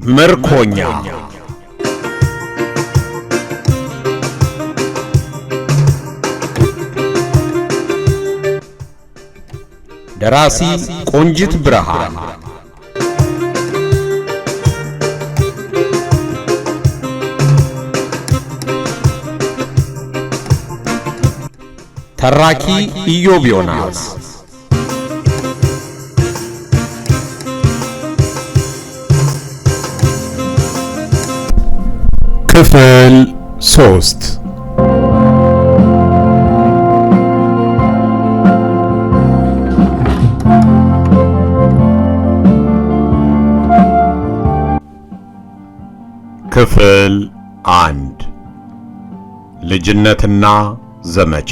ምርኮኛ ደራሲ ቆንጂት ብርሃን ተራኪ ኢዮብ ዮናስ ክፍል 3 ክፍል 1 ልጅነትና ዘመቻ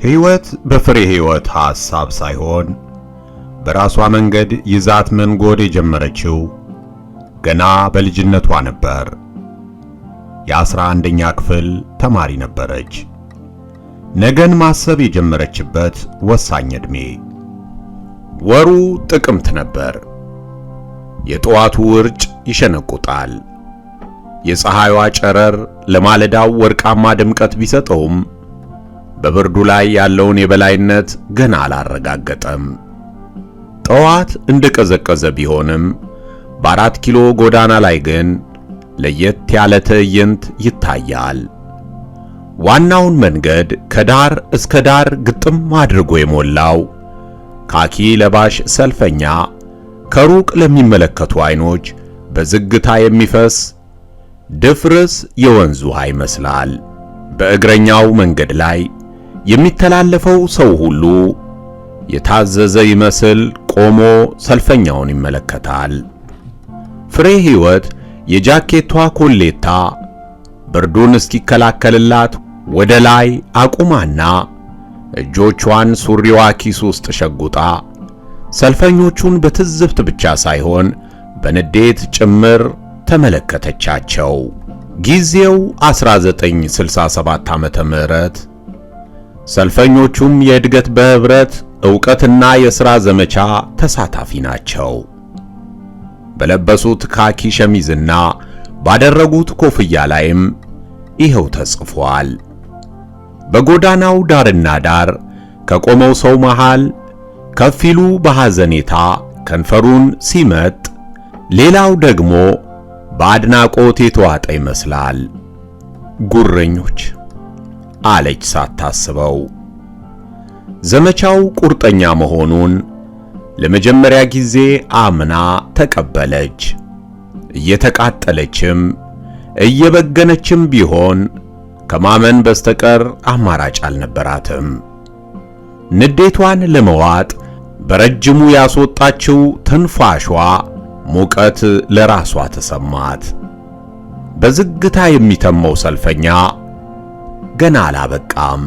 ሕይወት በፍሬ ሕይወት ሐሳብ ሳይሆን በራሷ መንገድ ይዛት መንጎድ የጀመረችው ገና በልጅነቷ ነበር። የ11ኛ ክፍል ተማሪ ነበረች። ነገን ማሰብ የጀመረችበት ወሳኝ ዕድሜ። ወሩ ጥቅምት ነበር። የጠዋቱ ውርጭ ይሸነቁጣል። የፀሐይዋ ጨረር ለማለዳው ወርቃማ ድምቀት ቢሰጠውም በብርዱ ላይ ያለውን የበላይነት ገና አላረጋገጠም። ጠዋት እንደቀዘቀዘ ቢሆንም በ4 ኪሎ ጎዳና ላይ ግን ለየት ያለ ትዕይንት ይታያል። ዋናውን መንገድ ከዳር እስከ ዳር ግጥም አድርጎ የሞላው ካኪ ለባሽ ሰልፈኛ ከሩቅ ለሚመለከቱ አይኖች በዝግታ የሚፈስ ድፍርስ የወንዝ ውሃ ይመስላል። በእግረኛው መንገድ ላይ የሚተላለፈው ሰው ሁሉ የታዘዘ ይመስል ቆሞ ሰልፈኛውን ይመለከታል። ፍሬ ሕይወት የጃኬቷ ኮሌታ ብርዱን እስኪከላከልላት ወደ ላይ አቁማና እጆቿን ሱሪዋ ኪስ ውስጥ ሸጉጣ ሰልፈኞቹን በትዝብት ብቻ ሳይሆን በንዴት ጭምር ተመለከተቻቸው። ጊዜው 1967 ዓመተ ምህረት። ሰልፈኞቹም የእድገት በህብረት ዕውቀትና የሥራ ዘመቻ ተሳታፊ ናቸው። በለበሱት ካኪ ሸሚዝና ባደረጉት ኮፍያ ላይም ይኸው ተጽፏል። በጎዳናው ዳርና ዳር ከቆመው ሰው መሃል ከፊሉ በሐዘኔታ ከንፈሩን ሲመጥ፣ ሌላው ደግሞ በአድናቆት የተዋጠ ይመስላል። ጉረኞች አለች ሳታስበው። ዘመቻው ቁርጠኛ መሆኑን ለመጀመሪያ ጊዜ አምና ተቀበለች። እየተቃጠለችም እየበገነችም ቢሆን ከማመን በስተቀር አማራጭ አልነበራትም። ንዴቷን ለመዋጥ በረጅሙ ያስወጣችው ትንፋሿ ሙቀት ለራሷ ተሰማት። በዝግታ የሚተመው ሰልፈኛ ገና አላበቃም።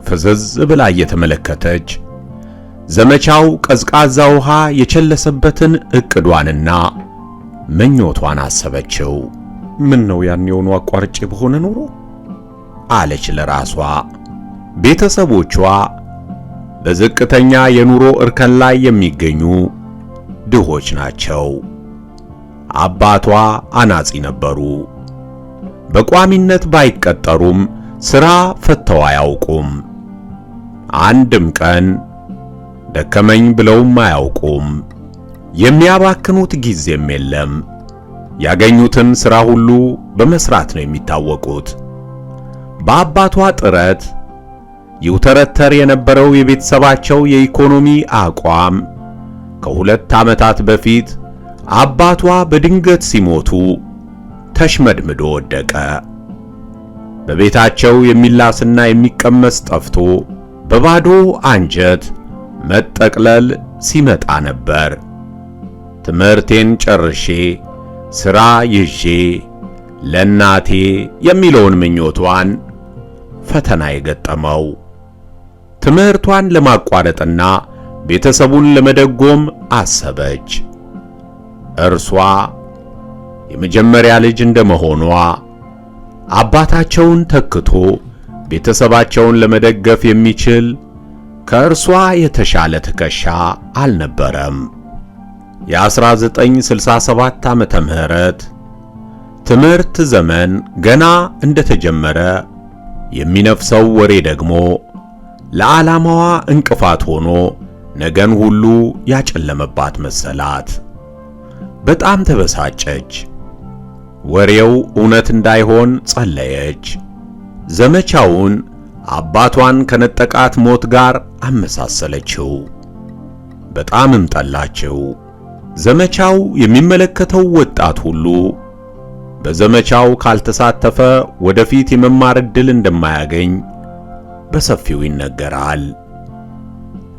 ፍዝዝ ብላ እየተመለከተች ዘመቻው ቀዝቃዛ ውሃ የቸለሰበትን ዕቅዷንና ምኞቷን አሰበችው። ምን ነው ያኔውኑ አቋርጬ በሆነ ኖሮ አለች ለራሷ። ቤተሰቦቿ በዝቅተኛ የኑሮ እርከን ላይ የሚገኙ ድሆች ናቸው። አባቷ አናጺ ነበሩ። በቋሚነት ባይቀጠሩም ሥራ ፈተው አያውቁም። አንድም ቀን ደከመኝ ብለውም አያውቁም። የሚያባክኑት ጊዜም የለም። ያገኙትን ሥራ ሁሉ በመስራት ነው የሚታወቁት። በአባቷ ጥረት ይውተረተር የነበረው የቤተሰባቸው የኢኮኖሚ አቋም ከ2 ዓመታት በፊት አባቷ በድንገት ሲሞቱ ተሽመድምዶ ወደቀ። በቤታቸው የሚላስና የሚቀመስ ጠፍቶ በባዶ አንጀት መጠቅለል ሲመጣ ነበር ትምህርቴን ጨርሼ ሥራ ይዤ ለናቴ የሚለውን ምኞቷን ፈተና የገጠመው። ትምህርቷን ለማቋረጥና ቤተሰቡን ለመደጎም አሰበች። እርሷ የመጀመሪያ ልጅ እንደመሆኗ አባታቸውን ተክቶ ቤተሰባቸውን ለመደገፍ የሚችል ከእርሷ የተሻለ ትከሻ አልነበረም። የ1967 ዓመተ ምህረት ትምህርት ዘመን ገና እንደተጀመረ የሚነፍሰው ወሬ ደግሞ ለዓላማዋ እንቅፋት ሆኖ ነገን ሁሉ ያጨለመባት መሰላት። በጣም ተበሳጨች። ወሬው እውነት እንዳይሆን ጸለየች። ዘመቻውን አባቷን ከነጠቃት ሞት ጋር አመሳሰለችው። በጣምም ጠላችው። ዘመቻው የሚመለከተው ወጣት ሁሉ በዘመቻው ካልተሳተፈ ወደፊት የመማር ዕድል እንደማያገኝ በሰፊው ይነገራል።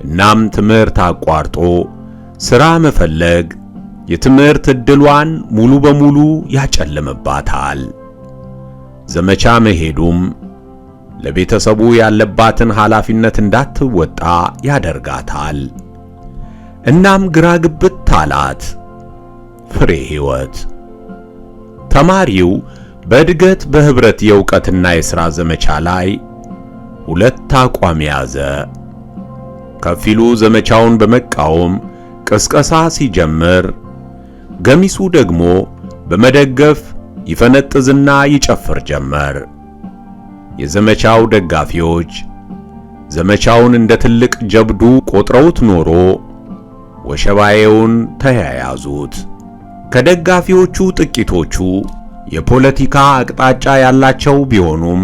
እናም ትምህርት አቋርጦ ሥራ መፈለግ የትምህርት ዕድሏን ሙሉ በሙሉ ያጨልምባታል። ዘመቻ መሄዱም ለቤተሰቡ ያለባትን ኃላፊነት እንዳትወጣ ያደርጋታል። እናም ግራ ግብት አላት። ፍሬ ሕይወት ተማሪው በእድገት በህብረት የእውቀትና የሥራ ዘመቻ ላይ ሁለት አቋም ያዘ። ከፊሉ ዘመቻውን በመቃወም ቅስቀሳ ሲጀምር፣ ገሚሱ ደግሞ በመደገፍ ይፈነጥዝና ይጨፍር ጀመር። የዘመቻው ደጋፊዎች ዘመቻውን እንደ ትልቅ ጀብዱ ቆጥረውት ኖሮ ወሸባዬውን ተያያዙት። ከደጋፊዎቹ ጥቂቶቹ የፖለቲካ አቅጣጫ ያላቸው ቢሆኑም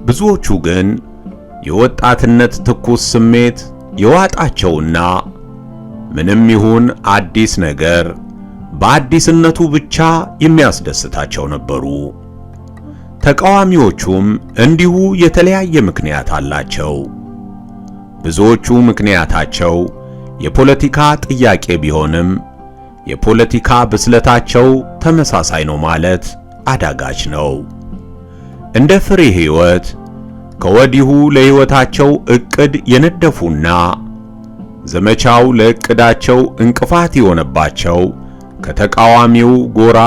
ብዙዎቹ ግን የወጣትነት ትኩስ ስሜት የዋጣቸውና ምንም ይሁን አዲስ ነገር በአዲስነቱ ብቻ የሚያስደስታቸው ነበሩ። ተቃዋሚዎቹም እንዲሁ የተለያየ ምክንያት አላቸው። ብዙዎቹ ምክንያታቸው የፖለቲካ ጥያቄ ቢሆንም የፖለቲካ ብስለታቸው ተመሳሳይ ነው ማለት አዳጋች ነው። እንደ ፍሬ ሕይወት ከወዲሁ ለሕይወታቸው ዕቅድ የነደፉና ዘመቻው ለዕቅዳቸው እንቅፋት የሆነባቸው ከተቃዋሚው ጎራ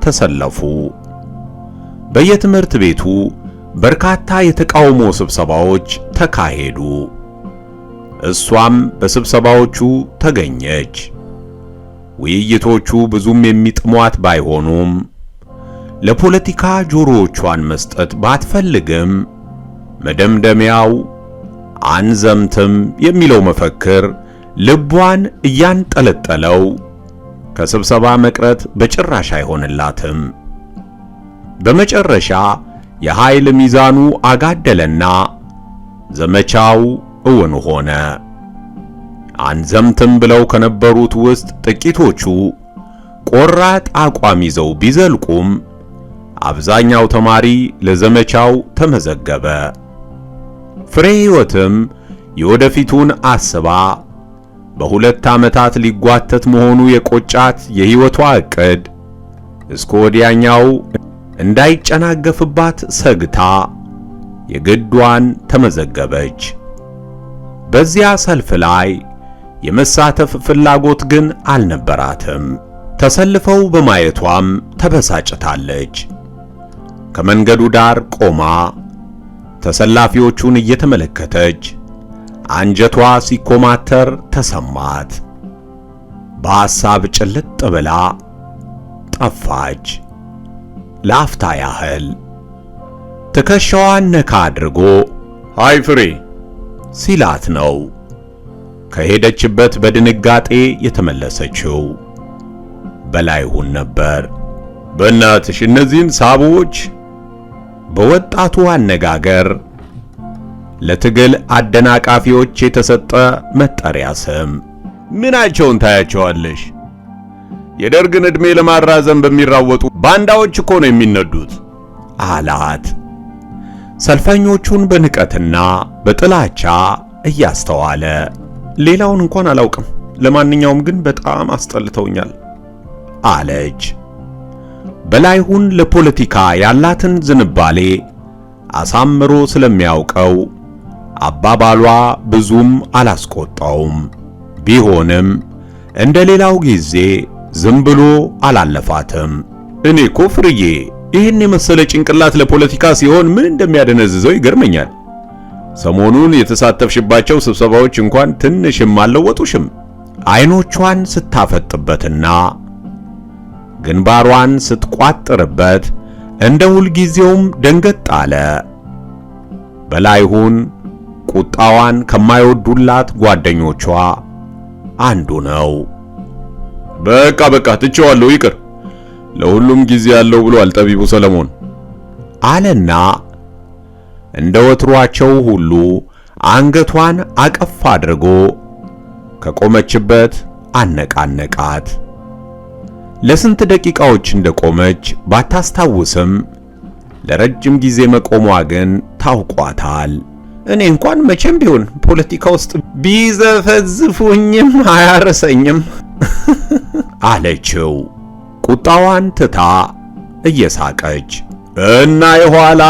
ተሰለፉ። በየትምህርት ቤቱ በርካታ የተቃውሞ ስብሰባዎች ተካሄዱ። እሷም በስብሰባዎቹ ተገኘች። ውይይቶቹ ብዙም የሚጥሟት ባይሆኑም ለፖለቲካ ጆሮዎቿን መስጠት ባትፈልግም መደምደሚያው አንዘምትም የሚለው መፈክር ልቧን እያንጠለጠለው ከስብሰባ መቅረት በጭራሽ አይሆንላትም። በመጨረሻ የኃይል ሚዛኑ አጋደለና ዘመቻው እውን ሆነ። አንዘምትም ብለው ከነበሩት ውስጥ ጥቂቶቹ ቆራጥ አቋም ይዘው ቢዘልቁም አብዛኛው ተማሪ ለዘመቻው ተመዘገበ። ፍሬ ሕይወትም የወደፊቱን አስባ በሁለት ዓመታት ሊጓተት መሆኑ የቆጫት የሕይወቷ ዕቅድ እስከ ወዲያኛው እንዳይጨናገፍባት ሰግታ የግዷን ተመዘገበች። በዚያ ሰልፍ ላይ የመሳተፍ ፍላጎት ግን አልነበራትም። ተሰልፈው በማየቷም ተበሳጭታለች። ከመንገዱ ዳር ቆማ ተሰላፊዎቹን እየተመለከተች አንጀቷ ሲኮማተር ተሰማት። በሐሳብ ጭልጥ ብላ ጠፋች። ለአፍታ ያህል ትከሻዋን ነካ አድርጎ ሃይ ፍሬ ሲላት ነው ከሄደችበት በድንጋጤ የተመለሰችው። በላይሁን ነበር። በእናትሽ እነዚህን ሳቦች፣ በወጣቱ አነጋገር ለትግል አደናቃፊዎች የተሰጠ መጠሪያ ስም። ምናቸውን ታያቸዋለሽ? የደርግን ዕድሜ ለማራዘም በሚራወጡ ባንዳዎች እኮ ነው የሚነዱት አላት። ሰልፈኞቹን በንቀትና በጥላቻ እያስተዋለ ሌላውን እንኳን አላውቅም፣ ለማንኛውም ግን በጣም አስጠልተውኛል አለች። በላይሁን ለፖለቲካ ያላትን ዝንባሌ አሳምሮ ስለሚያውቀው አባባሏ ብዙም አላስቆጣውም። ቢሆንም እንደ ሌላው ጊዜ ዝም ብሎ አላለፋትም። እኔ እኮ ፍርዬ ይህን የመሰለ ጭንቅላት ለፖለቲካ ሲሆን ምን እንደሚያደነዝዘው ይገርመኛል። ሰሞኑን የተሳተፍሽባቸው ስብሰባዎች እንኳን ትንሽም አልለወጡሽም። አይኖቿን ስታፈጥበትና ግንባሯን ስትቋጥርበት እንደ ሁልጊዜውም ደንገጥ አለ። በላይሁን ቁጣዋን ከማይወዱላት ጓደኞቿ አንዱ ነው። በቃ ትቼዋለሁ፣ ይቅር፣ ለሁሉም ጊዜ ያለው ብሏል ጠቢቡ ሰለሞን አለና እንደ ወትሯቸው ሁሉ አንገቷን አቀፍ አድርጎ ከቆመችበት አነቃነቃት። ለስንት ደቂቃዎች እንደቆመች ባታስታውስም ለረጅም ጊዜ መቆሟ ግን ታውቋታል። እኔ እንኳን መቼም ቢሆን ፖለቲካ ውስጥ ቢዘፈዝፉኝም አያረሰኝም አለችው ቁጣዋን ትታ እየሳቀች። እና የኋላ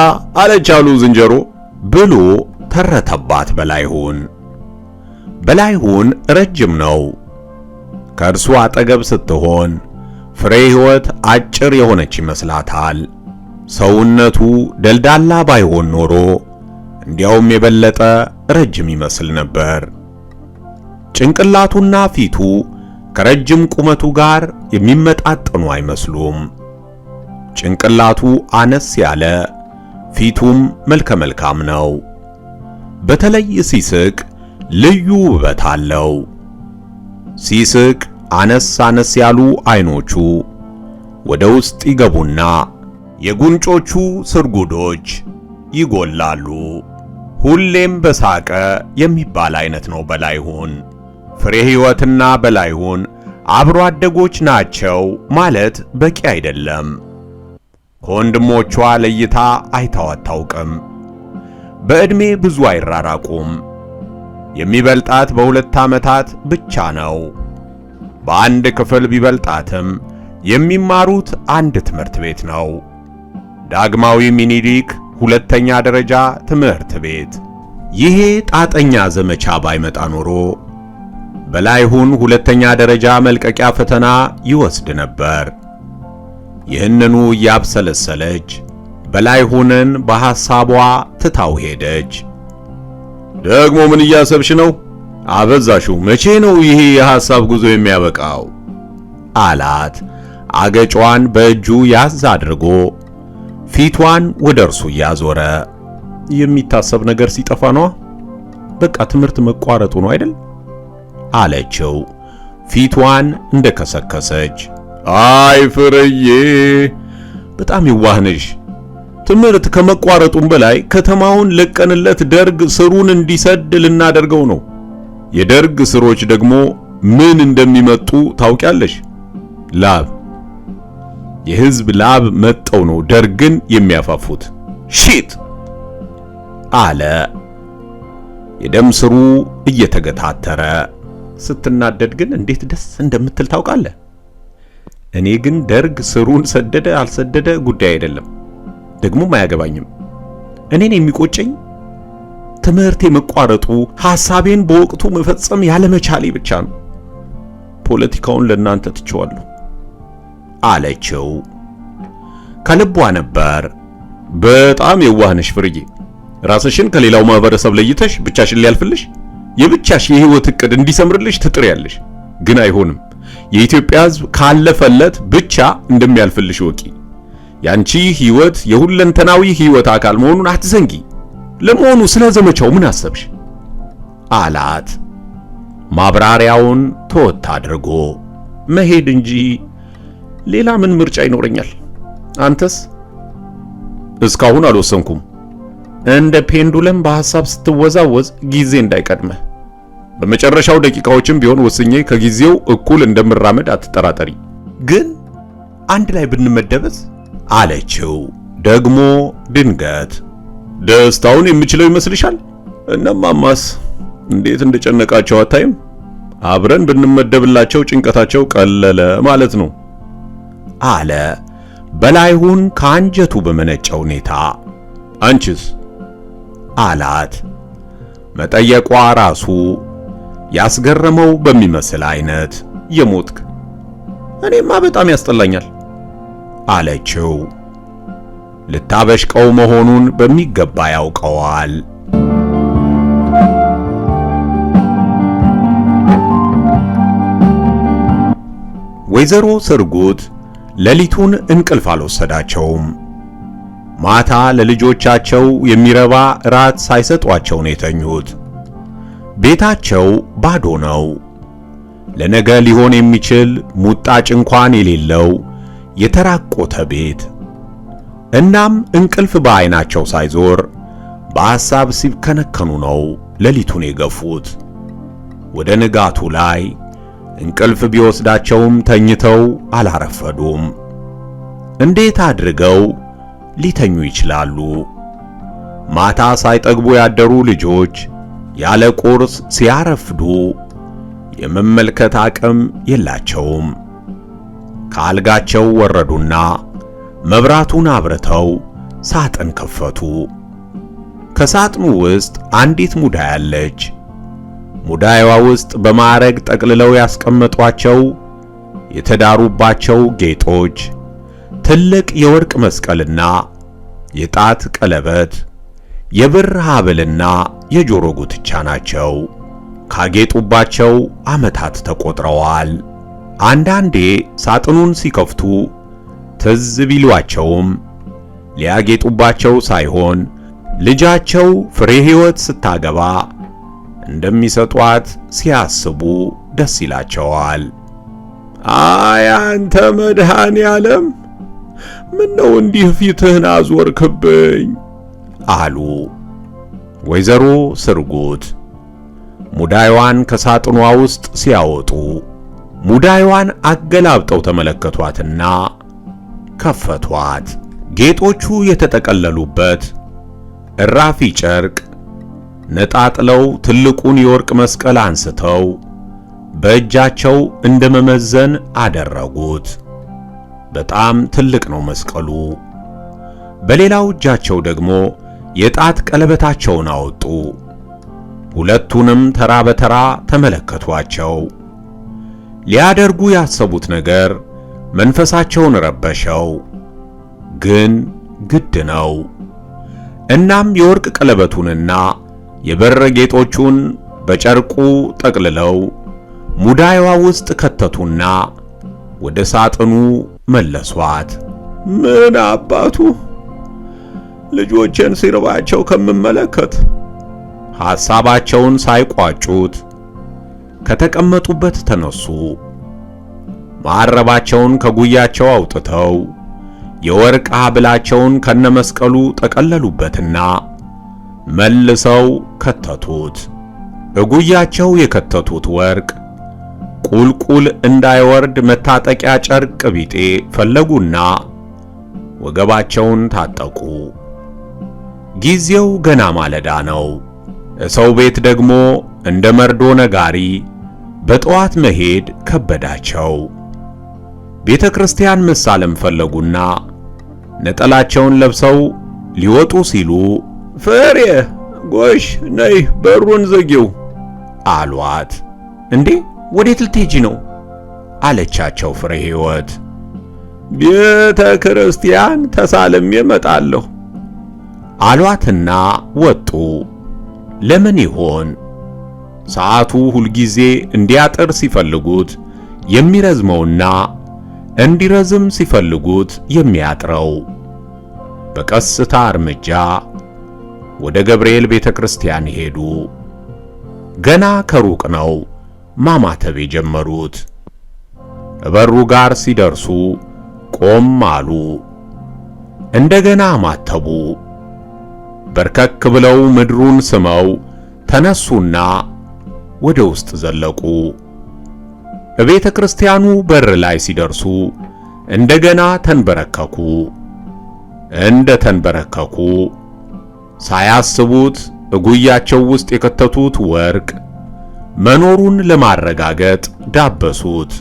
አለች አሉ ዝንጀሮ ብሎ ተረተባት በላይሁን ረጅም ነው። ከእርሱ አጠገብ ስትሆን ፍሬ ሕይወት አጭር የሆነች ይመስላታል። ሰውነቱ ደልዳላ ባይሆን ኖሮ እንዲያውም የበለጠ ረጅም ይመስል ነበር። ጭንቅላቱና ፊቱ ከረጅም ቁመቱ ጋር የሚመጣጠኑ አይመስሉም። ጭንቅላቱ አነስ ያለ፣ ፊቱም መልከ መልካም ነው። በተለይ ሲስቅ ልዩ ውበት አለው። ሲስቅ አነስ ያሉ አይኖቹ ወደ ውስጥ ይገቡና የጉንጮቹ ስርጉዶች ይጎላሉ። ሁሌም በሳቀ የሚባል አይነት ነው በላይሁን። ፍሬ ሕይወትና በላይሁን አብሮ አደጎች ናቸው ማለት በቂ አይደለም። ከወንድሞቿ ለይታ አይታው አታውቅም። በዕድሜ ብዙ አይራራቁም። የሚበልጣት በ2 ዓመታት ብቻ ነው። በአንድ ክፍል ቢበልጣትም የሚማሩት አንድ ትምህርት ቤት ነው። ዳግማዊ ሚኒሊክ ሁለተኛ ደረጃ ትምህርት ቤት። ይሄ ጣጠኛ ዘመቻ ባይመጣ ኖሮ በላይሁን ሁለተኛ ደረጃ መልቀቂያ ፈተና ይወስድ ነበር። ይህንኑ እያብሰለሰለች በላይሁንን በሐሳቧ ትታው ሄደች። ደግሞ ምን እያሰብሽ ነው? አበዛሽው። መቼ ነው ይሄ የሐሳብ ጉዞ የሚያበቃው? አላት አገጯን በእጁ ያዝ አድርጎ ፊቷን ወደ እርሱ እያዞረ። የሚታሰብ ነገር ሲጠፋ ነው። በቃ ትምህርት መቋረጡ ነው አይደል? አለችው ፊቷን እንደከሰከሰች። አይ ፍርዬ፣ በጣም ይዋህነሽ። ትምህርት ከመቋረጡም በላይ ከተማውን ለቀንለት ደርግ ስሩን እንዲሰድ ልናደርገው ነው። የደርግ ስሮች ደግሞ ምን እንደሚመጡ ታውቂያለሽ? ላብ፣ የህዝብ ላብ መጠው ነው ደርግን የሚያፋፉት። ሺት አለ የደም ስሩ እየተገታተረ። ስትናደድ ግን እንዴት ደስ እንደምትል ታውቃለህ? እኔ ግን ደርግ ስሩን ሰደደ አልሰደደ ጉዳይ አይደለም፣ ደግሞም አያገባኝም። እኔን የሚቆጨኝ ትምህርቴ መቋረጡ፣ ሐሳቤን በወቅቱ መፈጸም ያለመቻሌ ብቻ ነው። ፖለቲካውን ለእናንተ ትቼዋለሁ አለችው። ከልቧ ነበር። በጣም የዋህነሽ ፍርዬ፣ ራስሽን ከሌላው ማህበረሰብ ለይተሽ ብቻሽን ሊያልፍልሽ የብቻሽ የህይወት ዕቅድ እንዲሰምርልሽ ትጥሪያለሽ። ግን አይሆንም። የኢትዮጵያ ሕዝብ ካለፈለት ብቻ እንደሚያልፍልሽ ወቂ። ያንቺ ህይወት የሁለንተናዊ ህይወት አካል መሆኑን አትዘንጊ። ለመሆኑ ስለ ዘመቻው ምን አሰብሽ? አላት ማብራሪያውን ተወት አድርጎ። መሄድ እንጂ ሌላ ምን ምርጫ ይኖረኛል? አንተስ? እስካሁን አልወሰንኩም። እንደ ፔንዱለም በሐሳብ ስትወዛወዝ ጊዜ እንዳይቀድመህ። በመጨረሻው ደቂቃዎችም ቢሆን ወስኜ ከጊዜው እኩል እንደምራመድ አትጠራጠሪ። ግን አንድ ላይ ብንመደበስ? አለችው ደግሞ ድንገት። ደስታውን የምችለው ይመስልሻል? እነማማስ እንዴት እንደጨነቃቸው አታይም? አብረን ብንመደብላቸው ጭንቀታቸው ቀለለ ማለት ነው አለ በላይሁን ከአንጀቱ በመነጨ ሁኔታ። አንቺስ? አላት መጠየቋ ራሱ ያስገረመው በሚመስል አይነት። የሞትክ? እኔማ በጣም ያስጠላኛል አለችው ልታበሽቀው መሆኑን በሚገባ ያውቀዋል። ወይዘሮ ስርጉት ሌሊቱን እንቅልፍ አልወሰዳቸውም። ማታ ለልጆቻቸው የሚረባ ራት ሳይሰጧቸው ነው የተኙት። ቤታቸው ባዶ ነው። ለነገ ሊሆን የሚችል ሙጣጭ እንኳን የሌለው የተራቆተ ቤት። እናም እንቅልፍ በዓይናቸው ሳይዞር በሐሳብ ሲብከነከኑ ነው ሌሊቱን የገፉት። ወደ ንጋቱ ላይ እንቅልፍ ቢወስዳቸውም ተኝተው አላረፈዱም። እንዴት አድርገው ሊተኙ ይችላሉ? ማታ ሳይጠግቡ ያደሩ ልጆች ያለ ቁርስ ሲያረፍዱ የመመልከት አቅም የላቸውም። ከአልጋቸው ወረዱና መብራቱን አብርተው ሳጥን ከፈቱ። ከሳጥኑ ውስጥ አንዲት ሙዳይ አለች። ሙዳይዋ ውስጥ በማዕረግ ጠቅልለው ያስቀመጧቸው የተዳሩባቸው ጌጦች፣ ትልቅ የወርቅ መስቀልና የጣት ቀለበት፣ የብር ሐብልና የጆሮ ጉትቻ ናቸው። ካጌጡባቸው ዓመታት ተቆጥረዋል። አንዳንዴ ሳጥኑን ሲከፍቱ ትዝ ቢሏቸውም ሊያጌጡባቸው ሳይሆን ልጃቸው ፍሬ ሕይወት ስታገባ እንደሚሰጧት ሲያስቡ ደስ ይላቸዋል። አይ አንተ መድኃኔ ዓለም፣ ምነው እንዲህ ፊትህን አዞርክብኝ አሉ ወይዘሮ ስርጉት ሙዳይዋን ከሳጥኗ ውስጥ ሲያወጡ። ሙዳይዋን አገላብጠው ተመለከቷትና ከፈቷት። ጌጦቹ የተጠቀለሉበት እራፊ ጨርቅ ነጣጥለው ትልቁን የወርቅ መስቀል አንስተው በእጃቸው እንደመመዘን አደረጉት። በጣም ትልቅ ነው መስቀሉ። በሌላው እጃቸው ደግሞ የጣት ቀለበታቸውን አወጡ። ሁለቱንም ተራ በተራ ተመለከቷቸው። ሊያደርጉ ያሰቡት ነገር መንፈሳቸውን ረበሸው፣ ግን ግድ ነው። እናም የወርቅ ቀለበቱንና የብር ጌጦቹን በጨርቁ ጠቅልለው ሙዳይዋ ውስጥ ከተቱና ወደ ሳጥኑ መለሷት። ምን አባቱ ልጆቼን ሲርባቸው ከምመለከት ሐሳባቸውን ሳይቋጩት ከተቀመጡበት ተነሱ። ማዕረባቸውን ከጉያቸው አውጥተው የወርቅ ሐብላቸውን ከነመስቀሉ ጠቀለሉበትና መልሰው ከተቱት። እጉያቸው የከተቱት ወርቅ ቁልቁል እንዳይወርድ መታጠቂያ ጨርቅ ቢጤ ፈለጉና ወገባቸውን ታጠቁ። ጊዜው ገና ማለዳ ነው። ሰው ቤት ደግሞ እንደ መርዶ ነጋሪ በጠዋት መሄድ ከበዳቸው። ቤተ ክርስቲያን መሳለም ፈለጉና ነጠላቸውን ለብሰው ሊወጡ ሲሉ ፍሬ ጎሽ ነይ በሩን ዝጊው አሏት። እንዴ ወዴት ልትሄጂ ነው? አለቻቸው ፍሬ ሕይወት። ቤተ ክርስቲያን ተሳልሜ እመጣለሁ አሏትና ወጡ። ለምን ይሆን ሰዓቱ ሁልጊዜ እንዲያጥር ሲፈልጉት የሚረዝመውና እንዲረዝም ሲፈልጉት የሚያጥረው? በቀስታ እርምጃ ወደ ገብርኤል ቤተ ክርስቲያን ሄዱ። ገና ከሩቅ ነው ማማተብ የጀመሩት። በሩ ጋር ሲደርሱ ቆም አሉ። እንደገና ማተቡ። በርከክ ብለው ምድሩን ስመው ተነሱና ወደ ውስጥ ዘለቁ። በቤተ ክርስቲያኑ በር ላይ ሲደርሱ እንደገና ተንበረከኩ። እንደ ተንበረከኩ ሳያስቡት እጉያቸው ውስጥ የከተቱት ወርቅ መኖሩን ለማረጋገጥ ዳበሱት።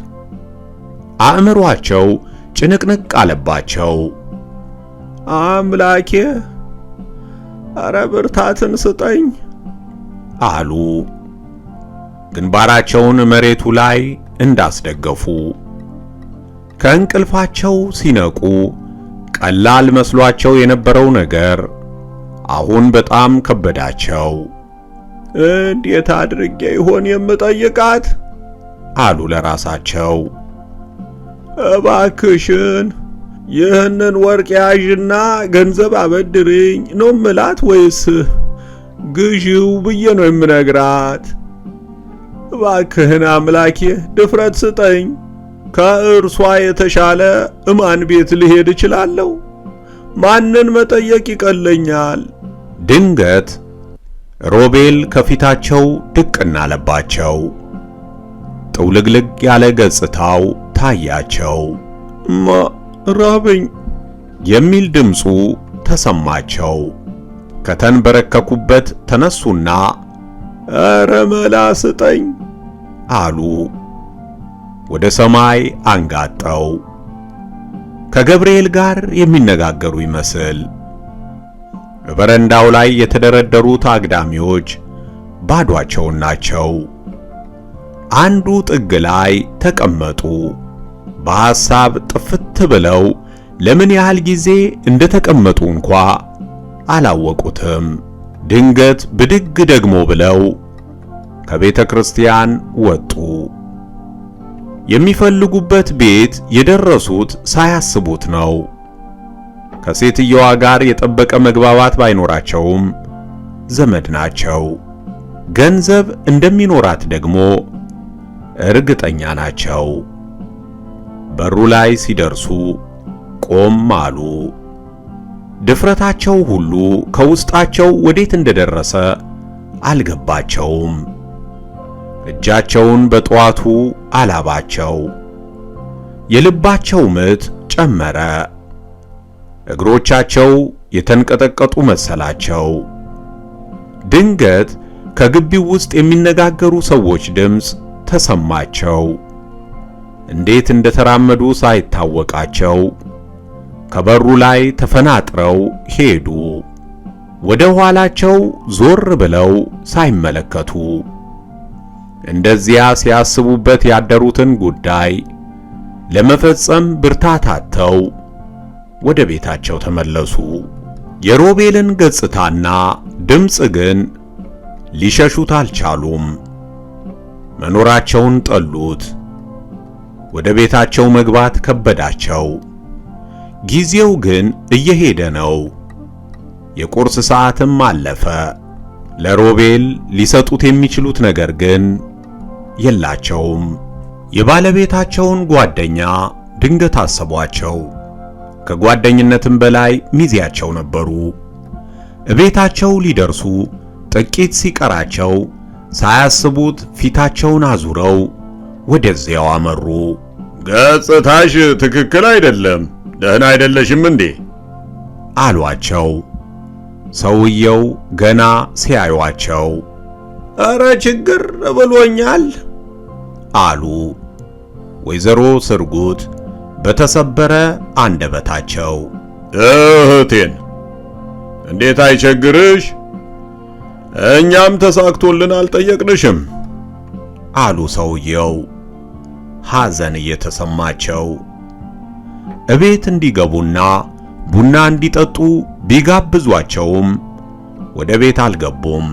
አእምሯቸው ጭንቅንቅ አለባቸው። አምላኬ አረ ብርታትን ስጠኝ አሉ። ግንባራቸውን መሬቱ ላይ እንዳስደገፉ ከእንቅልፋቸው ሲነቁ ቀላል መስሏቸው የነበረው ነገር አሁን በጣም ከበዳቸው። እንዴት አድርጌ ይሆን የምጠይቃት? አሉ ለራሳቸው። እባክሽን ይህንን ወርቅ ያዥና ገንዘብ አበድርኝ ነው ምላት ወይስ ግዢው ብዬ ነው የምነግራት? እባክህን አምላኬ ድፍረት ስጠኝ። ከእርሷ የተሻለ እማን ቤት ልሄድ እችላለሁ? ማንን መጠየቅ ይቀለኛል? ድንገት ሮቤል ከፊታቸው ድቅና አለባቸው። ጥውልግልግ ያለ ገጽታው ታያቸው። ራበኝ የሚል ድምፁ ተሰማቸው። ከተንበረከኩበት ተነሱና ኧረ መላ ስጠኝ አሉ። ወደ ሰማይ አንጋጠው ከገብርኤል ጋር የሚነጋገሩ ይመስል። በበረንዳው ላይ የተደረደሩት አግዳሚዎች ባዷቸውን ናቸው። አንዱ ጥግ ላይ ተቀመጡ። በሐሳብ ጥፍት ብለው ለምን ያህል ጊዜ እንደተቀመጡ እንኳ አላወቁትም። ድንገት ብድግ ደግሞ ብለው ከቤተ ክርስቲያን ወጡ። የሚፈልጉበት ቤት የደረሱት ሳያስቡት ነው። ከሴትየዋ ጋር የጠበቀ መግባባት ባይኖራቸውም ዘመድ ናቸው። ገንዘብ እንደሚኖራት ደግሞ እርግጠኛ ናቸው። በሩ ላይ ሲደርሱ ቆም አሉ። ድፍረታቸው ሁሉ ከውስጣቸው ወዴት እንደደረሰ አልገባቸውም። እጃቸውን በጠዋቱ አላባቸው። የልባቸው ምት ጨመረ። እግሮቻቸው የተንቀጠቀጡ መሰላቸው። ድንገት ከግቢው ውስጥ የሚነጋገሩ ሰዎች ድምፅ ተሰማቸው። እንዴት እንደተራመዱ ሳይታወቃቸው ከበሩ ላይ ተፈናጥረው ሄዱ። ወደ ኋላቸው ዞር ብለው ሳይመለከቱ እንደዚያ ሲያስቡበት ያደሩትን ጉዳይ ለመፈጸም ብርታት አጥተው ወደ ቤታቸው ተመለሱ። የሮቤልን ገጽታና ድምፅ ግን ሊሸሹት አልቻሉም። መኖራቸውን ጠሉት። ወደ ቤታቸው መግባት ከበዳቸው። ጊዜው ግን እየሄደ ነው። የቁርስ ሰዓትም አለፈ። ለሮቤል ሊሰጡት የሚችሉት ነገር ግን የላቸውም። የባለቤታቸውን ጓደኛ ድንገት አሰቧቸው። ከጓደኝነትም በላይ ሚዜያቸው ነበሩ። እቤታቸው ሊደርሱ ጥቂት ሲቀራቸው ሳያስቡት ፊታቸውን አዙረው ወደዚያው አመሩ። ገጽታሽ ትክክል አይደለም፣ ደህና አይደለሽም እንዴ? አሏቸው። ሰውየው ገና ሲያዩአቸው ኧረ ችግር ብሎኛል አሉ። ወይዘሮ ስርጉት በተሰበረ አንደበታቸው እህቴን እንዴት አይቸግርሽ? እኛም ተሳክቶልን አልጠየቅንሽም አሉ ሰውየው ሐዘን እየተሰማቸው። እቤት እንዲገቡና ቡና እንዲጠጡ ቢጋብዟቸውም ወደ ቤት አልገቡም።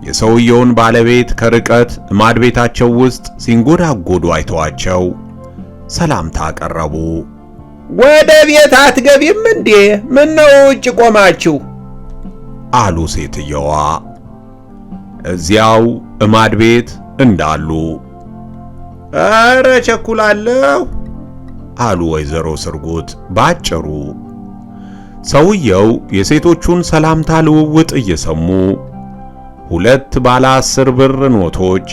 የሰውየውን ባለቤት ከርቀት ማድ ቤታቸው ውስጥ ሲንጎዳጎዱ አይተዋቸው ሰላምታ አቀረቡ። ወደ ቤት አትገቢም እንዴ? ምን ነው ውጭ ቆማችሁ? አሉ ሴትየዋ እዚያው ማድ ቤት እንዳሉ። ኧረ ቸኩላለሁ አሉ ወይዘሮ ስርጉት ባጭሩ። ሰውየው የሴቶቹን ሰላምታ ልውውጥ እየሰሙ 2 ባለ 10 ብር ኖቶች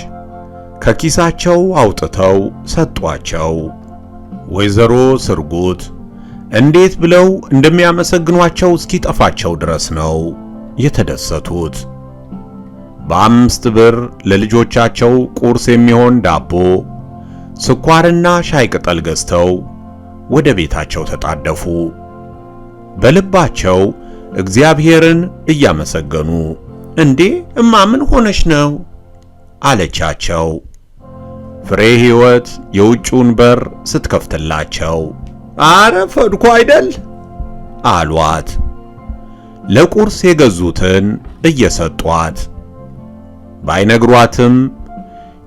ከኪሳቸው አውጥተው ሰጧቸው። ወይዘሮ ስርጉት እንዴት ብለው እንደሚያመሰግኗቸው እስኪጠፋቸው ድረስ ነው የተደሰቱት። በ5 ብር ለልጆቻቸው ቁርስ የሚሆን ዳቦ፣ ስኳርና ሻይ ቅጠል ገዝተው ወደ ቤታቸው ተጣደፉ። በልባቸው እግዚአብሔርን እያመሰገኑ እንዴ እማ ምን ሆነሽ ነው አለቻቸው። ፍሬ ሕይወት የውጭውን በር ስትከፍትላቸው አረፈድኩ አይደል አሏት። ለቁርስ የገዙትን እየሰጧት ባይነግሯትም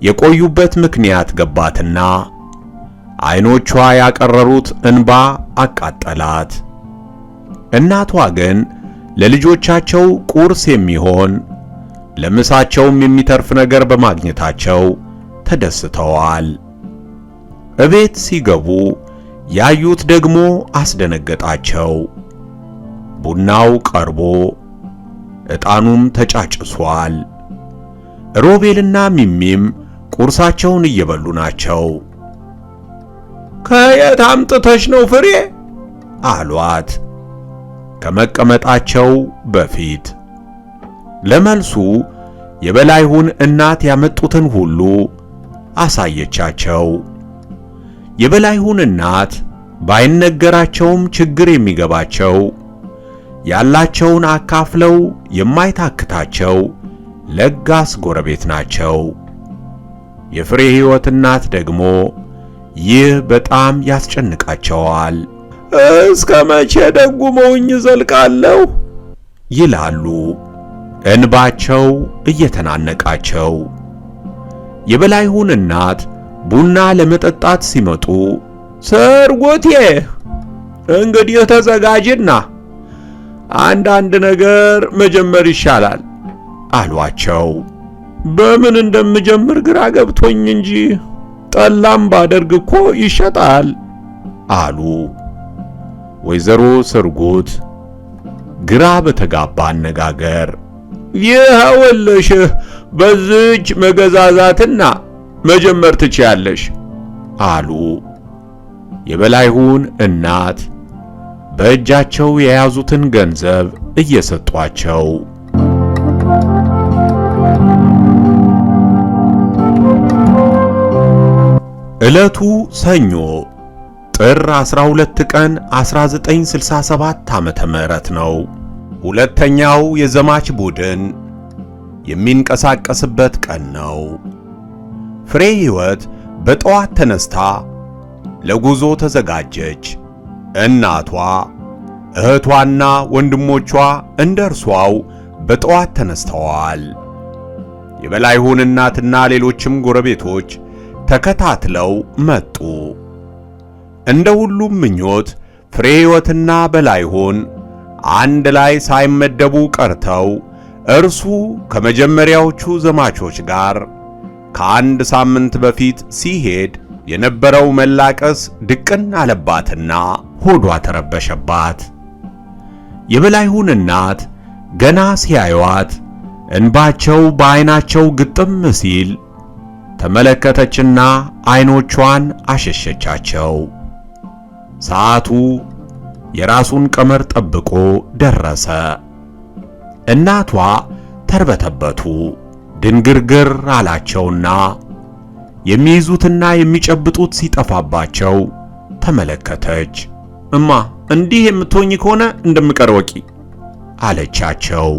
የቆዩበት ምክንያት ገባትና ዓይኖቿ ያቀረሩት እንባ አቃጠላት። እናቷ ግን ለልጆቻቸው ቁርስ የሚሆን ለምሳቸውም የሚተርፍ ነገር በማግኘታቸው ተደስተዋል። እቤት ሲገቡ ያዩት ደግሞ አስደነገጣቸው። ቡናው ቀርቦ ዕጣኑም ተጫጭሷል። ሮቤልና ሚሚም ቁርሳቸውን እየበሉ ናቸው። ከየት አምጥተሽ ነው ፍሬ? አሏት ከመቀመጣቸው በፊት። ለመልሱ የበላይሁን እናት ያመጡትን ሁሉ አሳየቻቸው። የበላይሁን እናት ባይነገራቸውም ችግር የሚገባቸው ያላቸውን አካፍለው የማይታክታቸው ለጋስ ጎረቤት ናቸው። የፍሬ ሕይወት እናት ደግሞ ይህ በጣም ያስጨንቃቸዋል። እስከ መቼ ደጉመውኝ ዘልቃለሁ ይላሉ፣ እንባቸው እየተናነቃቸው። የበላይሁን እናት ቡና ለመጠጣት ሲመጡ ሰርጎቴ እንግዲህ ተዘጋጅና አንዳንድ ነገር መጀመር ይሻላል አሏቸው። በምን እንደምጀምር ግራ ገብቶኝ እንጂ ጠላም ባደርግ እኮ ይሸጣል አሉ። ወይዘሮ ሰርጎት ግራ በተጋባ አነጋገር ይኸውልሽ በዚች መገዛዛትና መጀመር ትችያለሽ አሉ። የበላይሁን እናት በእጃቸው የያዙትን ገንዘብ እየሰጧቸው ዕለቱ ሰኞ ጥር 12 ቀን 1967 ዓመተ ምህረት ነው። ሁለተኛው የዘማች ቡድን የሚንቀሳቀስበት ቀን ነው። ፍሬ ሕይወት በጠዋት ተነስታ ለጉዞ ተዘጋጀች። እናቷ፣ እህቷና ወንድሞቿ እንደርሷው በጠዋት ተነስተዋል። የበላይሁን እናትና ሌሎችም ጎረቤቶች ተከታትለው መጡ። እንደ ሁሉም ምኞት ፍሬ ሕይወትና በላይሁን አንድ ላይ ሳይመደቡ ቀርተው እርሱ ከመጀመሪያዎቹ ዘማቾች ጋር ከአንድ ሳምንት በፊት ሲሄድ የነበረው መላቀስ ድቅን አለባትና ሆዷ ተረበሸባት። የበላይሁን እናት ገና ሲያዩዋት እንባቸው በዓይናቸው ግጥም ሲል ተመለከተችና ዓይኖቿን አሸሸቻቸው። ሰዓቱ የራሱን ቀመር ጠብቆ ደረሰ። እናቷ ተርበተበቱ፣ ድንግርግር አላቸውና የሚይዙትና የሚጨብጡት ሲጠፋባቸው ተመለከተች። እማ እንዲህ የምትሆኝ ከሆነ እንደምቀር ወቂ አለቻቸው።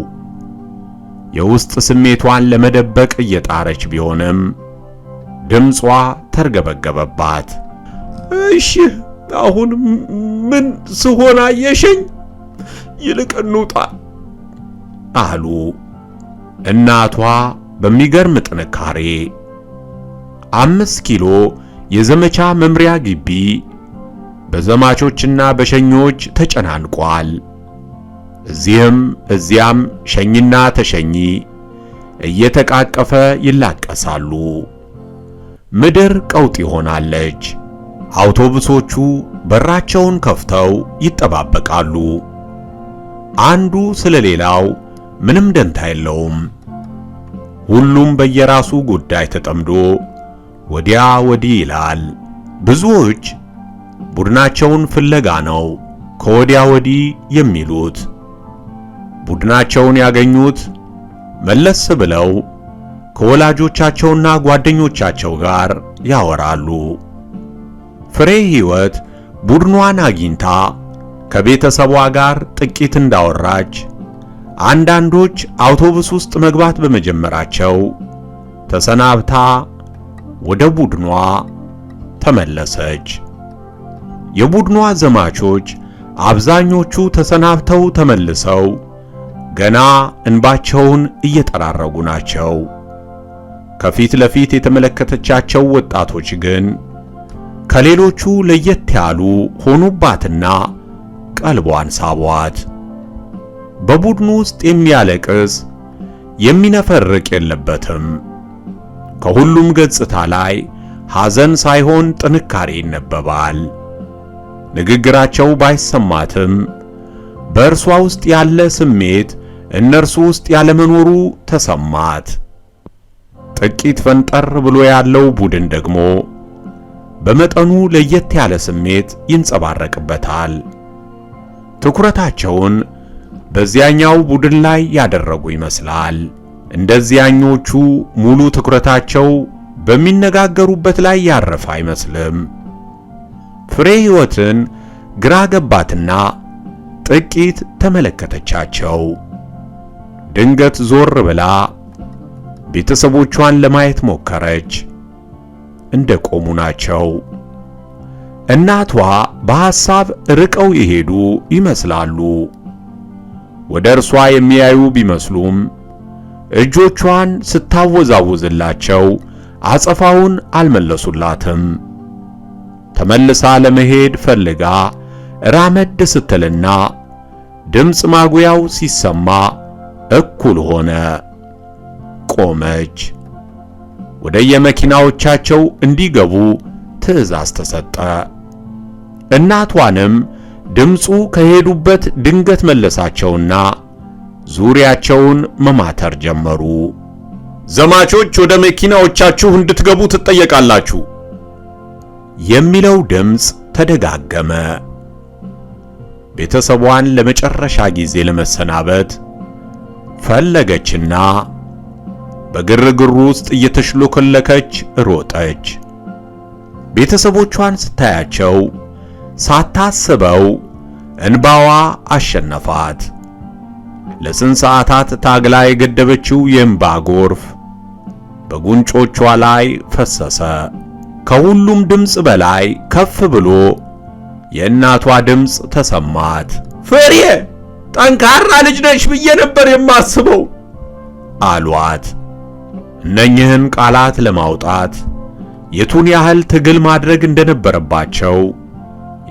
የውስጥ ስሜቷን ለመደበቅ እየጣረች ቢሆንም ድምጿ ተርገበገበባት። እሺ አሁን ምን ስሆን አየሽኝ? ይልቅ እንውጣ አሉ እናቷ በሚገርም ጥንካሬ። 5 ኪሎ የዘመቻ መምሪያ ግቢ በዘማቾችና በሸኞች ተጨናንቋል። እዚህም እዚያም ሸኝና ተሸኚ እየተቃቀፈ ይላቀሳሉ። ምድር ቀውጢ ሆናለች። አውቶቡሶቹ በራቸውን ከፍተው ይጠባበቃሉ። አንዱ ስለሌላው ምንም ደንታ የለውም። ሁሉም በየራሱ ጉዳይ ተጠምዶ ወዲያ ወዲህ ይላል። ብዙዎች ቡድናቸውን ፍለጋ ነው ከወዲያ ወዲህ የሚሉት። ቡድናቸውን ያገኙት መለስ ብለው ከወላጆቻቸውና ጓደኞቻቸው ጋር ያወራሉ። ፍሬ ሕይወት ቡድኗን አግኝታ ከቤተሰቧ ጋር ጥቂት እንዳወራች፣ አንዳንዶች አውቶቡስ ውስጥ መግባት በመጀመራቸው ተሰናብታ ወደ ቡድኗ ተመለሰች። የቡድኗ ዘማቾች አብዛኞቹ ተሰናብተው ተመልሰው ገና እንባቸውን እየጠራረጉ ናቸው። ከፊት ለፊት የተመለከተቻቸው ወጣቶች ግን ከሌሎቹ ለየት ያሉ ሆኑባትና ቀልቧን ሳቧት። በቡድኑ ውስጥ የሚያለቅስ የሚነፈርቅ የለበትም። ከሁሉም ገጽታ ላይ ሐዘን ሳይሆን ጥንካሬ ይነበባል። ንግግራቸው ባይሰማትም በእርሷ ውስጥ ያለ ስሜት እነርሱ ውስጥ ያለመኖሩ ተሰማት። ጥቂት ፈንጠር ብሎ ያለው ቡድን ደግሞ በመጠኑ ለየት ያለ ስሜት ይንጸባረቅበታል። ትኩረታቸውን በዚያኛው ቡድን ላይ ያደረጉ ይመስላል። እንደዚያኞቹ ሙሉ ትኩረታቸው በሚነጋገሩበት ላይ ያረፈ አይመስልም። ፍሬ ሕይወትን ግራ ገባትና ጥቂት ተመለከተቻቸው። ድንገት ዞር ብላ ቤተሰቦቿን ለማየት ሞከረች። እንደቆሙ ናቸው። እናቷ በሐሳብ ርቀው የሄዱ ይመስላሉ። ወደ እርሷ የሚያዩ ቢመስሉም እጆቿን ስታወዛውዝላቸው አጸፋውን አልመለሱላትም። ተመልሳ ለመሄድ ፈልጋ ራመድ ስትልና ድምፅ ማጉያው ሲሰማ እኩል ሆነ። ቆመች። ወደ የመኪናዎቻቸው እንዲገቡ ትዕዛዝ ተሰጠ። እናቷንም ድምፁ ከሄዱበት ድንገት መለሳቸውና ዙሪያቸውን መማተር ጀመሩ። ዘማቾች ወደ መኪናዎቻችሁ እንድትገቡ ትጠየቃላችሁ የሚለው ድምፅ ተደጋገመ። ቤተሰቧን ለመጨረሻ ጊዜ ለመሰናበት ፈለገችና በግርግሩ ውስጥ እየተሽሎከለከች ሮጠች። ቤተሰቦቿን ስታያቸው ሳታስበው እንባዋ አሸነፋት። ለስንት ሰዓታት ታግላ የገደበችው የእንባ ጎርፍ በጉንጮቿ ላይ ፈሰሰ። ከሁሉም ድምፅ በላይ ከፍ ብሎ የእናቷ ድምፅ ተሰማት። ፍሬ ጠንካራ ልጅ ነሽ ብዬ ነበር የማስበው አሏት። እነኚህን ቃላት ለማውጣት የቱን ያህል ትግል ማድረግ እንደነበረባቸው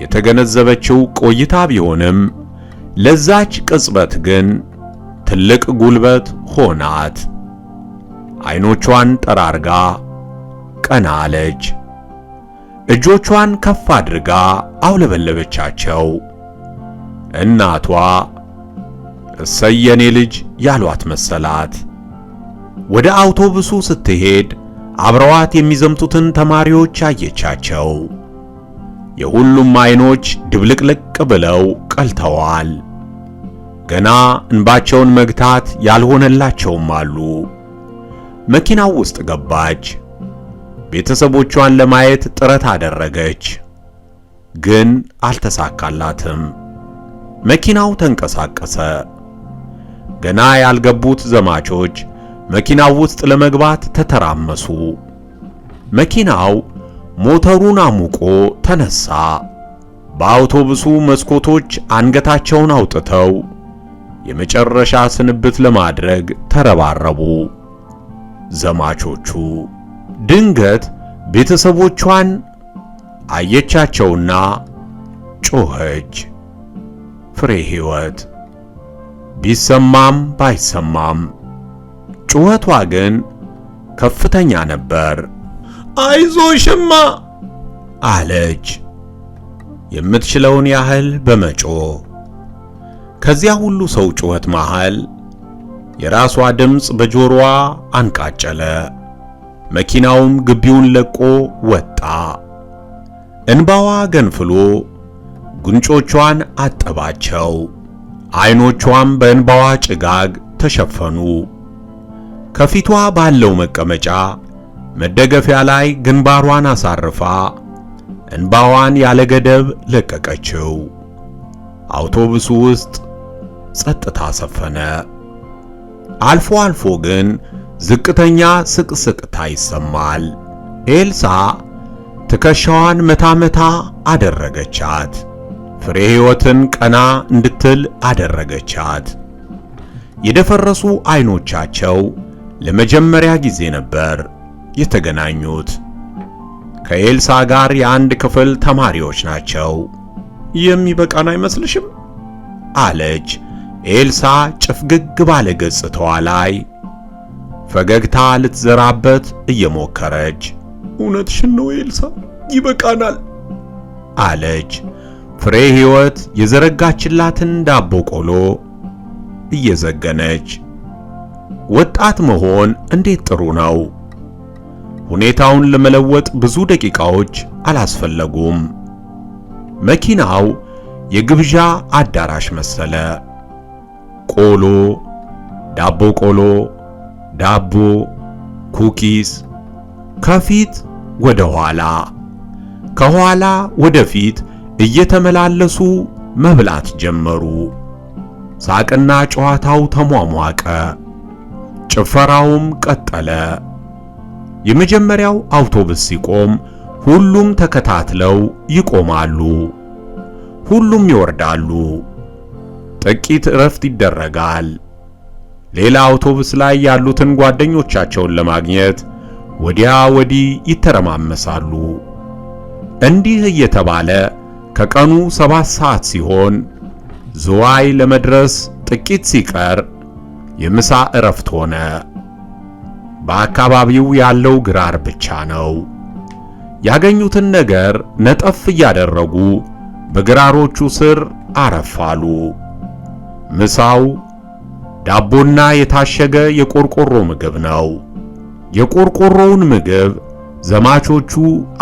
የተገነዘበችው ቆይታ ቢሆንም ለዛች ቅጽበት ግን ትልቅ ጉልበት ሆናት። ዓይኖቿን ጠራርጋ ቀና አለች። እጆቿን ከፍ አድርጋ አውለበለበቻቸው። እናቷ እሰይ የኔ ልጅ ያሏት መሰላት። ወደ አውቶቡሱ ስትሄድ አብረዋት የሚዘምቱትን ተማሪዎች አየቻቸው። የሁሉም ዓይኖች ድብልቅልቅ ብለው ቀልተዋል። ገና እንባቸውን መግታት ያልሆነላቸውም አሉ። መኪናው ውስጥ ገባች። ቤተሰቦቿን ለማየት ጥረት አደረገች፣ ግን አልተሳካላትም። መኪናው ተንቀሳቀሰ። ገና ያልገቡት ዘማቾች መኪናው ውስጥ ለመግባት ተተራመሱ። መኪናው ሞተሩን አሙቆ ተነሳ። በአውቶቡሱ መስኮቶች አንገታቸውን አውጥተው የመጨረሻ ስንብት ለማድረግ ተረባረቡ። ዘማቾቹ ድንገት ቤተሰቦቿን አየቻቸውና ጮኸች። ፍሬ ሕይወት ቢሰማም ባይሰማም ጩኸቷ ግን ከፍተኛ ነበር። አይዞሽማ አለች የምትችለውን ያህል በመጮህ። ከዚያ ሁሉ ሰው ጩኸት መሃል የራሷ ድምፅ በጆሮዋ አንቃጨለ። መኪናውም ግቢውን ለቆ ወጣ። እንባዋ ገንፍሎ ጉንጮቿን አጠባቸው። ዓይኖቿም በእንባዋ ጭጋግ ተሸፈኑ። ከፊቷ ባለው መቀመጫ መደገፊያ ላይ ግንባሯን አሳርፋ እንባዋን ያለ ገደብ ለቀቀችው። አውቶቡሱ ውስጥ ጸጥታ ሰፈነ። አልፎ አልፎ ግን ዝቅተኛ ስቅስቅታ ይሰማል። ኤልሳ ትከሻዋን መታ መታ አደረገቻት። ፍሬ ሕይወትን ቀና እንድትል አደረገቻት። የደፈረሱ አይኖቻቸው ለመጀመሪያ ጊዜ ነበር የተገናኙት። ከኤልሳ ጋር የአንድ ክፍል ተማሪዎች ናቸው። የሚበቃን አይመስልሽም? አለች ኤልሳ ጭፍግግ ባለ ገጽታዋ ላይ ፈገግታ ልትዘራበት እየሞከረች። እውነትሽን ነው ኤልሳ፣ ይበቃናል አለች ፍሬ ሕይወት የዘረጋችላትን ዳቦ ቆሎ እየዘገነች። ወጣት መሆን እንዴት ጥሩ ነው! ሁኔታውን ለመለወጥ ብዙ ደቂቃዎች አላስፈለጉም። መኪናው የግብዣ አዳራሽ መሰለ። ቆሎ፣ ዳቦ ቆሎ፣ ዳቦ፣ ኩኪስ፣ ከፊት ወደ ኋላ ከኋላ ወደ ፊት እየተመላለሱ መብላት ጀመሩ። ሳቅና ጨዋታው ተሟሟቀ። ጭፈራውም ቀጠለ። የመጀመሪያው አውቶቡስ ሲቆም ሁሉም ተከታትለው ይቆማሉ። ሁሉም ይወርዳሉ። ጥቂት እረፍት ይደረጋል። ሌላ አውቶቡስ ላይ ያሉትን ጓደኞቻቸውን ለማግኘት ወዲያ ወዲህ ይተረማመሳሉ። እንዲህ እየተባለ ከቀኑ 7 ሰዓት ሲሆን ዝዋይ ለመድረስ ጥቂት ሲቀር የምሳ እረፍት ሆነ። በአካባቢው ያለው ግራር ብቻ ነው። ያገኙትን ነገር ነጠፍ እያደረጉ በግራሮቹ ስር አረፋሉ። ምሳው ዳቦና የታሸገ የቆርቆሮ ምግብ ነው። የቆርቆሮውን ምግብ ዘማቾቹ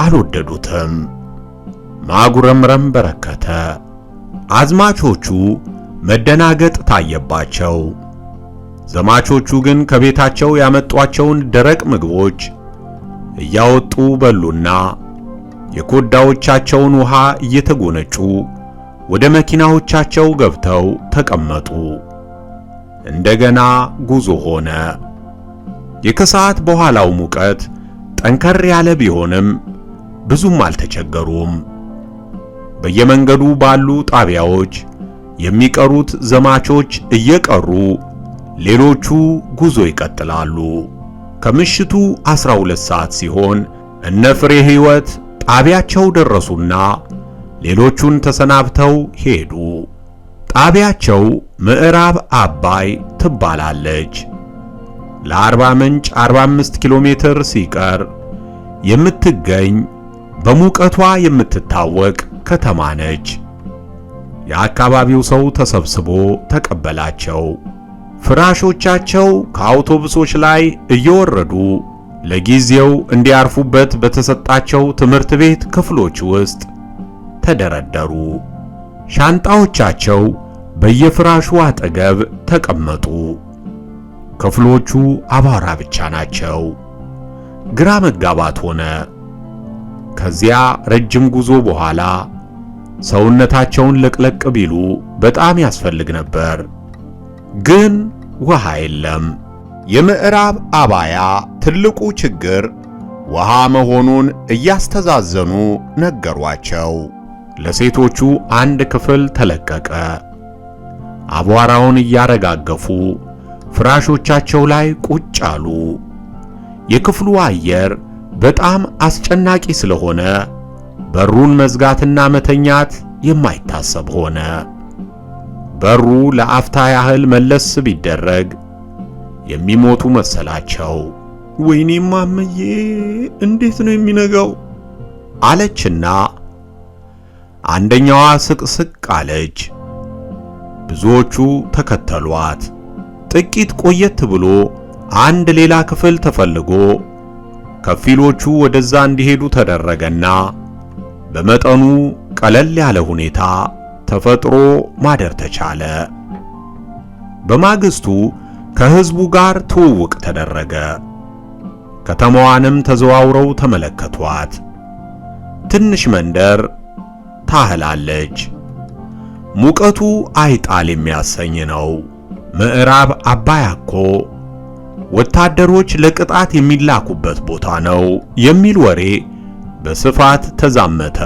አልወደዱትም። ማጉረምረም በረከተ። አዝማቾቹ መደናገጥ ታየባቸው። ዘማቾቹ ግን ከቤታቸው ያመጧቸውን ደረቅ ምግቦች እያወጡ በሉና የኮዳዎቻቸውን ውሃ እየተጎነጩ ወደ መኪናዎቻቸው ገብተው ተቀመጡ። እንደገና ጉዞ ሆነ። የከሰዓት በኋላው ሙቀት ጠንከር ያለ ቢሆንም ብዙም አልተቸገሩም። በየመንገዱ ባሉ ጣቢያዎች የሚቀሩት ዘማቾች እየቀሩ ሌሎቹ ጉዞ ይቀጥላሉ። ከምሽቱ 12 ሰዓት ሲሆን እነ ፍሬ ሕይወት ጣቢያቸው ደረሱና ሌሎቹን ተሰናብተው ሄዱ። ጣቢያቸው ምዕራብ አባይ ትባላለች። ለአርባ ምንጭ 45 ኪሎ ሜትር ሲቀር የምትገኝ በሙቀቷ የምትታወቅ ከተማ ነች። የአካባቢው ሰው ተሰብስቦ ተቀበላቸው። ፍራሾቻቸው ከአውቶቡሶች ላይ እየወረዱ ለጊዜው እንዲያርፉበት በተሰጣቸው ትምህርት ቤት ክፍሎች ውስጥ ተደረደሩ። ሻንጣዎቻቸው በየፍራሹ አጠገብ ተቀመጡ። ክፍሎቹ አቧራ ብቻ ናቸው። ግራ መጋባት ሆነ። ከዚያ ረጅም ጉዞ በኋላ ሰውነታቸውን ለቅለቅ ቢሉ በጣም ያስፈልግ ነበር፣ ግን ውሃ የለም። የምዕራብ አባያ ትልቁ ችግር ውሃ መሆኑን እያስተዛዘኑ ነገሯቸው። ለሴቶቹ አንድ ክፍል ተለቀቀ። አቧራውን እያረጋገፉ ፍራሾቻቸው ላይ ቁጭ አሉ። የክፍሉ አየር በጣም አስጨናቂ ስለሆነ በሩን መዝጋትና መተኛት የማይታሰብ ሆነ። በሩ ለአፍታ ያህል መለስ ቢደረግ የሚሞቱ መሰላቸው። ወይኔ ማመዬ እንዴት ነው የሚነጋው አለችና አንደኛዋ ስቅስቅ አለች። ብዙዎቹ ተከተሏት። ጥቂት ቆየት ብሎ አንድ ሌላ ክፍል ተፈልጎ ከፊሎቹ ወደዛ እንዲሄዱ ተደረገና በመጠኑ ቀለል ያለ ሁኔታ ተፈጥሮ ማደር ተቻለ። በማግስቱ ከሕዝቡ ጋር ትውውቅ ተደረገ። ከተማዋንም ተዘዋውረው ተመለከቷት። ትንሽ መንደር ታህላለች። ሙቀቱ አይጣል የሚያሰኝ ነው። ምዕራብ አባያ እኮ ወታደሮች ለቅጣት የሚላኩበት ቦታ ነው የሚል ወሬ በስፋት ተዛመተ።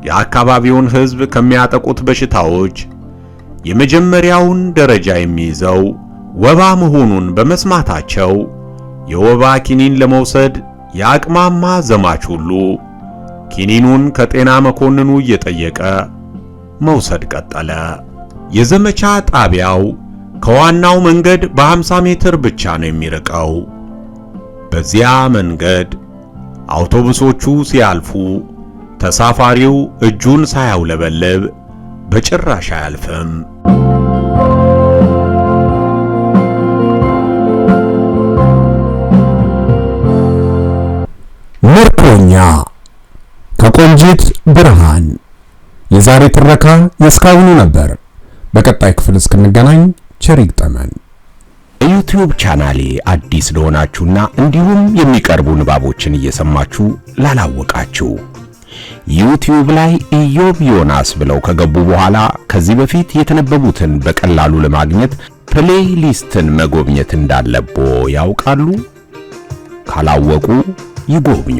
የአካባቢውን ሕዝብ ከሚያጠቁት በሽታዎች የመጀመሪያውን ደረጃ የሚይዘው ወባ መሆኑን በመስማታቸው የወባ ኪኒን ለመውሰድ የአቅማማ ዘማች ሁሉ ኪኒኑን ከጤና መኮንኑ እየጠየቀ መውሰድ ቀጠለ። የዘመቻ ጣቢያው ከዋናው መንገድ በ50 ሜትር ብቻ ነው የሚርቀው። በዚያ መንገድ አውቶቡሶቹ ሲያልፉ ተሳፋሪው እጁን ሳያውለበልብ በጭራሽ አያልፍም። ምርኮኛ ከቆንጂት ብርሃን። የዛሬ ትረካ የእስካሁኑ ነበር። በቀጣይ ክፍል እስክንገናኝ ቸር ይግጠመን። ዩቲዩብ ቻናሌ አዲስ ለሆናችሁና እንዲሁም የሚቀርቡ ንባቦችን እየሰማችሁ ላላወቃችሁ ዩቲዩብ ላይ ኢዮብ ዮናስ ብለው ከገቡ በኋላ ከዚህ በፊት የተነበቡትን በቀላሉ ለማግኘት ፕሌይሊስትን መጎብኘት እንዳለቦ ያውቃሉ? ካላወቁ ይጎብኙ።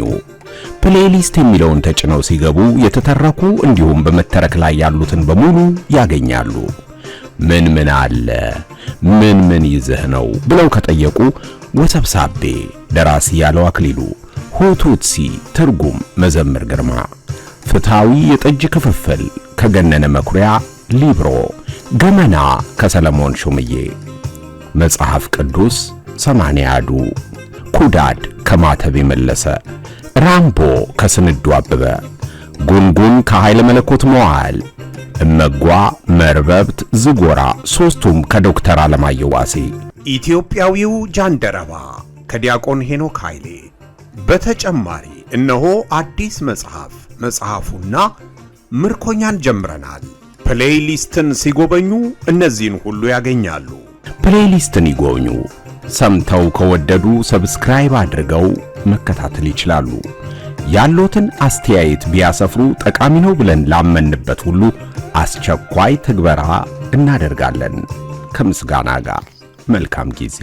ፕሌይሊስት የሚለውን ተጭነው ሲገቡ የተተረኩ እንዲሁም በመተረክ ላይ ያሉትን በሙሉ ያገኛሉ። ምን አለ ምን ይዘህ ነው ብለው ከጠየቁ ወሰብሳቤ ደራሲ ያለው አክሊሉ፣ ሁቱትሲ ትርጉም መዘምር ግርማ፣ ፍትሃዊ የጠጅ ክፍፍል ከገነነ መኩሪያ ሊብሮ፣ ገመና ከሰለሞን ሹምዬ፣ መጽሐፍ ቅዱስ ሰማንያዱ፣ ኩዳድ ከማተብ የመለሰ፣ ራምቦ ከስንዱ አበበ፣ ጉንጉን ከኃይለ መለኮት መዋል፣ እመጓ መርበብት ዝጎራ ሦስቱም ከዶክተር አለማየሁ ዋሴ፣ ኢትዮጵያዊው ጃንደረባ ከዲያቆን ሄኖክ ኃይሌ። በተጨማሪ እነሆ አዲስ መጽሐፉና ምርኮኛን ጀምረናል። ፕሌይሊስትን ሲጎበኙ እነዚህን ሁሉ ያገኛሉ። ፕሌይሊስትን ይጎብኙ። ሰምተው ከወደዱ ሰብስክራይብ አድርገው መከታተል ይችላሉ። ያሉትን አስተያየት ቢያሰፍሩ ጠቃሚ ነው ብለን ላመንበት ሁሉ አስቸኳይ ትግበራ እናደርጋለን። ከምስጋና ጋር መልካም ጊዜ።